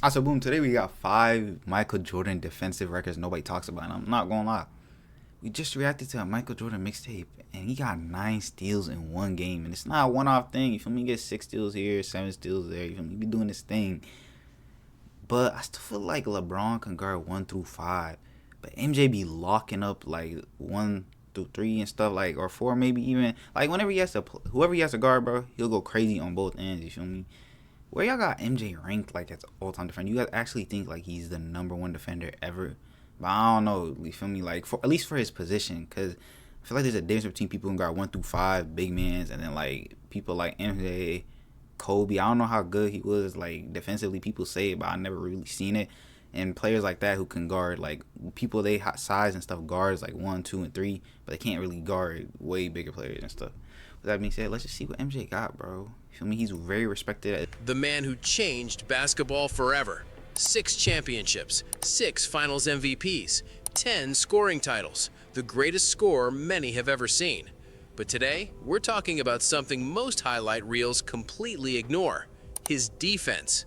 Also, boom, today we got 5 Michael Jordan defensive records nobody talks about, and I'm not gonna lie. We just reacted to a Michael Jordan mixtape, and he got 9 steals in one game, and it's not a one-off thing. You feel me? He gets 6 steals here, 7 steals there. You feel me? He be doing this thing. But I still feel like LeBron can guard 1 through 5, but MJ be locking up like 1 through 3 and stuff, like, or 4 maybe even. Like whenever he has to, whoever he has to guard, bro, he'll go crazy on both ends. You feel me? Where y'all got MJ ranked like as all-time defender? You guys actually think like he's the #1 defender ever? But I don't know. You feel me? Like for at least for his position, because I feel like there's a difference between people who guard 1 through 5 big mans, and then like people like MJ, Kobe. I don't know how good he was like defensively. People say it, but I never really seen it. And players like that who can guard like people they hot size and stuff guards like 1, 2, and 3, but they can't really guard way bigger players and stuff. With that being said, let's just see what MJ got, bro. You feel me? He's very respected. The man who changed basketball forever. 6 championships, 6 finals MVPs, 10 scoring titles, the greatest scorer many have ever seen. But today, we're talking about something most highlight reels completely ignore: his defense.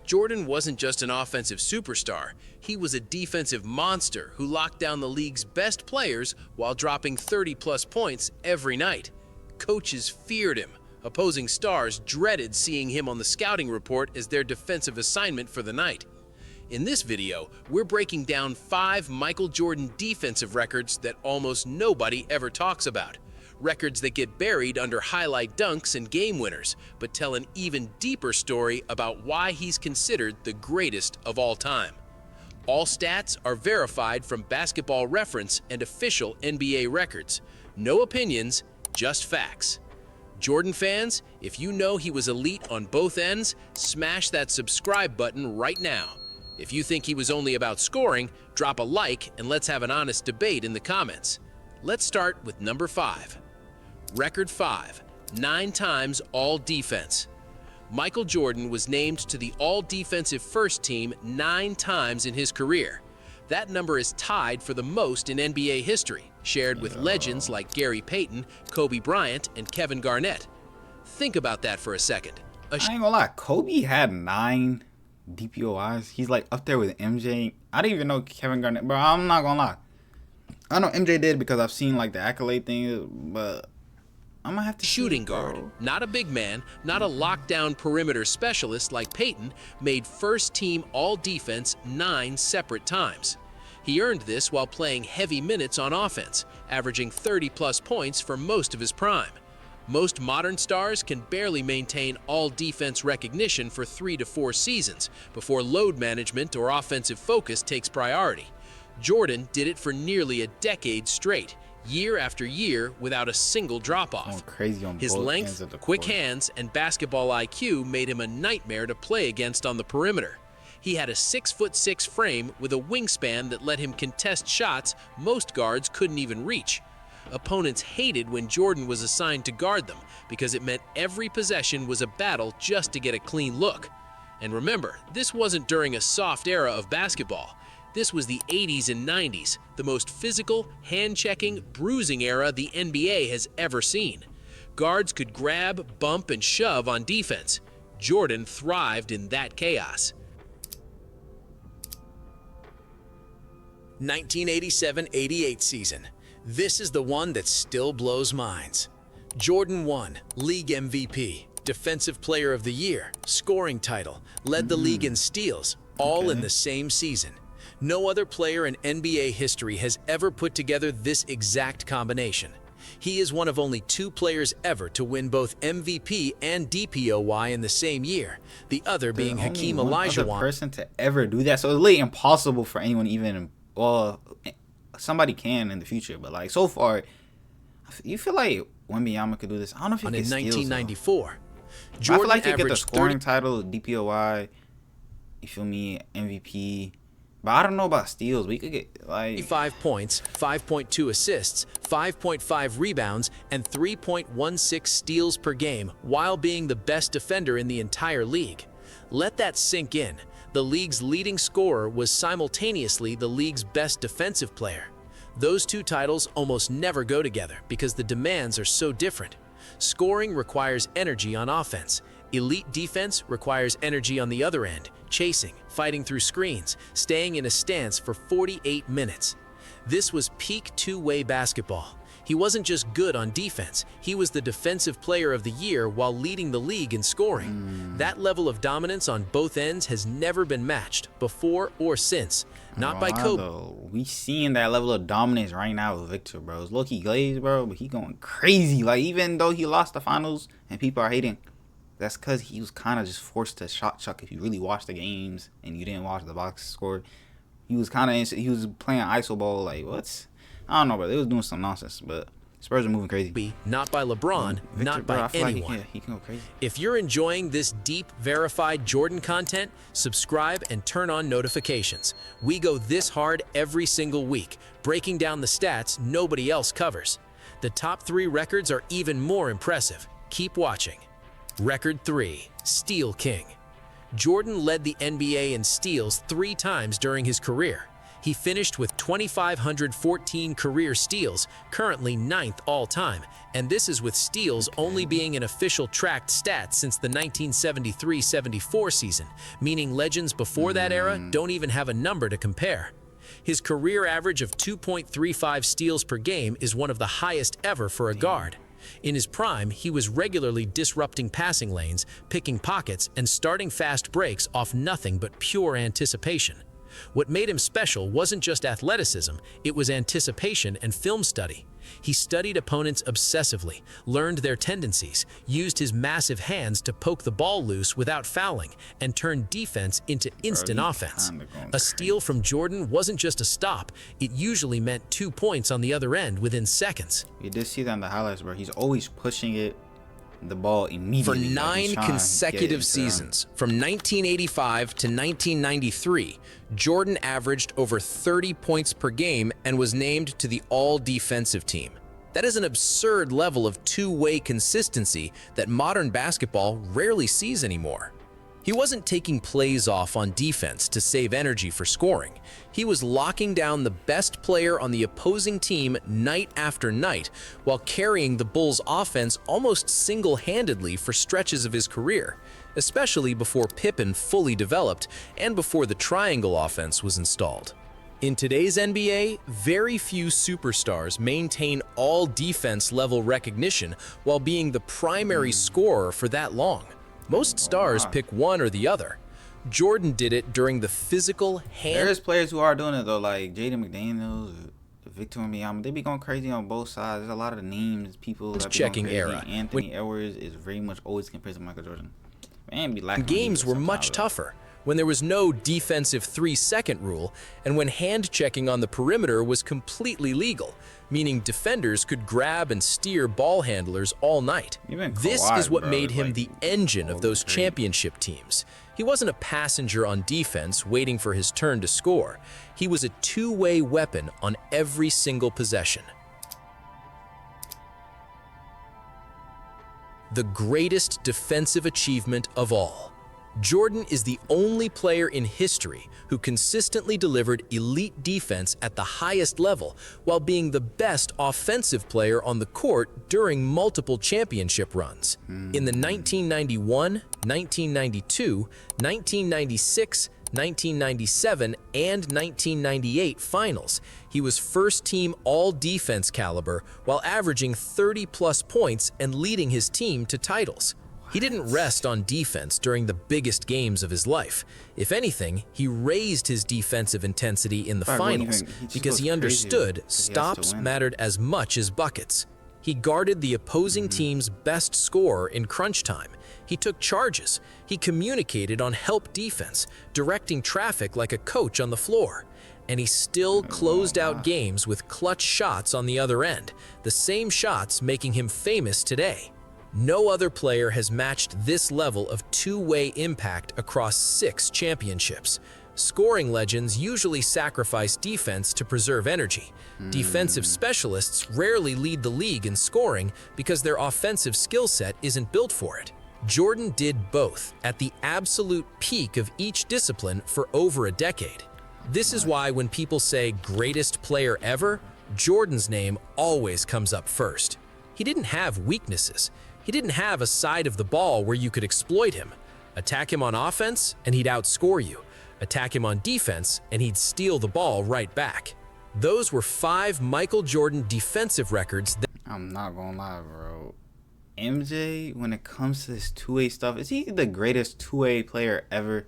Jordan wasn't just an offensive superstar, he was a defensive monster who locked down the league's best players while dropping 30-plus points every night. Coaches feared him. Opposing stars dreaded seeing him on the scouting report as their defensive assignment for the night. In this video, we're breaking down 5 Michael Jordan defensive records that almost nobody ever talks about. Records that get buried under highlight dunks and game winners, but tell an even deeper story about why he's considered the greatest of all time. All stats are verified from Basketball Reference and official NBA records. No opinions, just facts. Jordan fans, if you know he was elite on both ends, smash that subscribe button right now. If you think he was only about scoring, drop a like and let's have an honest debate in the comments. Let's start with number 5. Record 5, 9 times All-Defense. Michael Jordan was named to the All-Defensive First Team 9 times in his career. That number is tied for the most in NBA history, shared with legends like Gary Payton, Kobe Bryant, and Kevin Garnett. Think about that for a second. I ain't gonna lie, Kobe had 9 DPOYs. He's like up there with MJ. I didn't even know Kevin Garnett, bro. I'm not gonna lie. I know MJ did because I've seen like the accolade thing, but I'm gonna have to shooting guard, not a big man, not a lockdown perimeter specialist like Payton, made first team All-Defense 9 separate times. He earned this while playing heavy minutes on offense, averaging 30-plus points for most of his prime. Most modern stars can barely maintain all-defense recognition for 3 to 4 seasons before load management or offensive focus takes priority. Jordan did it for nearly a decade straight, year after year, without a single drop-off. His length, quick hands, and basketball IQ made him a nightmare to play against on the perimeter. He had a 6'6" frame with a wingspan that let him contest shots most guards couldn't even reach. Opponents hated when Jordan was assigned to guard them because it meant every possession was a battle just to get a clean look. And remember, this wasn't during a soft era of basketball. This was the 80s and 90s, the most physical, hand-checking, bruising era the NBA has ever seen. Guards could grab, bump, and shove on defense. Jordan thrived in that chaos. 1987-88 season. This is the one that still blows minds. Jordan won League MVP, Defensive Player of the Year, scoring title, led the league in steals, all in the same season. No other player in NBA history has ever put together this exact combination. He is one of only 2 players ever to win both MVP and DPOY in the same year, the other being Hakeem Olajuwon. Only person to ever do that, so it's really impossible for anyone even, well, somebody can in the future, but like so far, you feel like Wembanyama could do this. I don't know if he can. In 1994, Jordan I feel like he get the scoring title, DPOY. You feel me, MVP. But I don't know about steals. We could get like 5 points, 5.2 assists, 5.5 rebounds, and 3.16 steals per game, while being the best defender in the entire league. Let that sink in. The league's leading scorer was simultaneously the league's best defensive player. Those 2 titles almost never go together because the demands are so different. Scoring requires energy on offense. Elite defense requires energy on the other end, chasing, fighting through screens, staying in a stance for 48 minutes. This was peak two-way basketball. He wasn't just good on defense, he was the Defensive Player of the Year while leading the league in scoring. That level of dominance on both ends has never been matched, before or since. Not by Kobe. We seeing that level of dominance right now with Victor, bro. It's low-key glazed, bro, but he going crazy. Like, even though he lost the finals and people are hating, that's because he was kind of just forced to shot chuck. If you really watch the games and you didn't watch the box score, he was kind of, he was playing iso ball. Like, what? I don't know, bro. They was doing some nonsense, but Spurs are moving crazy. Not by LeBron, Victor, not by anyone. Like he can go crazy. If you're enjoying this deep, verified Jordan content, subscribe and turn on notifications. We go this hard every single week, breaking down the stats nobody else covers. The top 3 records are even more impressive. Keep watching. Record 3, Steal King. Jordan led the NBA in steals 3 times during his career. He finished with 2,514 career steals, currently 9th all-time, and this is with steals only being an official tracked stat since the 1973-74 season, meaning legends before that era don't even have a number to compare. His career average of 2.35 steals per game is one of the highest ever for a guard. In his prime, he was regularly disrupting passing lanes, picking pockets, and starting fast breaks off nothing but pure anticipation. What made him special wasn't just athleticism, it was anticipation and film study. He studied opponents obsessively, learned their tendencies, used his massive hands to poke the ball loose without fouling, and turned defense into instant offense. A steal from Jordan wasn't just a stop, it usually meant 2 points on the other end within seconds. You did see that in the highlights, bro. He's always pushing the ball immediately. For 9 consecutive seasons, from 1985 to 1993, Jordan averaged over 30 points per game and was named to the all-defensive team. That is an absurd level of two-way consistency that modern basketball rarely sees anymore. He wasn't taking plays off on defense to save energy for scoring. He was locking down the best player on the opposing team night after night while carrying the Bulls' offense almost single-handedly for stretches of his career, especially before Pippen fully developed and before the triangle offense was installed. In today's NBA, very few superstars maintain all defense level recognition while being the primary scorer for that long. Most stars pick one or the other. Jordan did it during the physical There's players who are doing it though, like Jaden McDaniels, Victor Wembanyama. They be going crazy on both sides. There's a lot of names, people that be checking going crazy. era. Anthony Edwards is very much always compared to Michael Jordan. Man, be lacking games were much tougher, when there was no defensive 3-second rule, and when hand-checking on the perimeter was completely legal, meaning defenders could grab and steer ball handlers all night. This is what made him the engine of those championship teams. He wasn't a passenger on defense waiting for his turn to score. He was a two-way weapon on every single possession. The greatest defensive achievement of all. Jordan is the only player in history who consistently delivered elite defense at the highest level while being the best offensive player on the court during multiple championship runs. In the 1991, 1992, 1996, 1997, and 1998 finals, he was first-team all-defense caliber while averaging 30-plus points and leading his team to titles. He didn't rest on defense during the biggest games of his life. If anything, he raised his defensive intensity in the finals because he understood stops mattered as much as buckets. He guarded the opposing team's best scorer in crunch time. He took charges. He communicated on help defense, directing traffic like a coach on the floor. And he still closed out games with clutch shots on the other end, the same shots making him famous today. No other player has matched this level of two-way impact across 6 championships. Scoring legends usually sacrifice defense to preserve energy. Defensive specialists rarely lead the league in scoring because their offensive skill set isn't built for it. Jordan did both at the absolute peak of each discipline for over a decade. This is why when people say greatest player ever, Jordan's name always comes up first. He didn't have weaknesses. He didn't have a side of the ball where you could exploit him. Attack him on offense, and he'd outscore you. Attack him on defense, and he'd steal the ball right back. Those were 5 Michael Jordan defensive records. I'm not gonna lie, bro. MJ, when it comes to this two-way stuff, is he the greatest two-way player ever?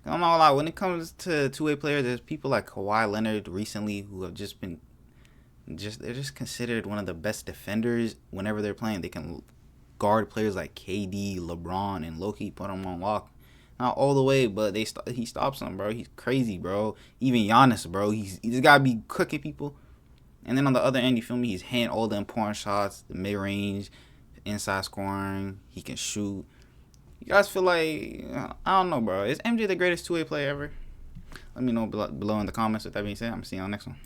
I'm not gonna lie, when it comes to two-way players, there's people like Kawhi Leonard recently who have they're just considered one of the best defenders whenever they're playing. They can guard players like KD, LeBron, and low-key put them on lock. Not all the way, but he stops them, bro. He's crazy, bro. Even Giannis, bro. He's gotta be cooking people. And then on the other end, you feel me? He's hitting all the important shots, the mid-range, inside scoring. He can shoot. You guys feel like, I don't know, bro. Is MJ the greatest two-way player ever? Let me know below in the comments. With that being said, I'm seeing you on the next one.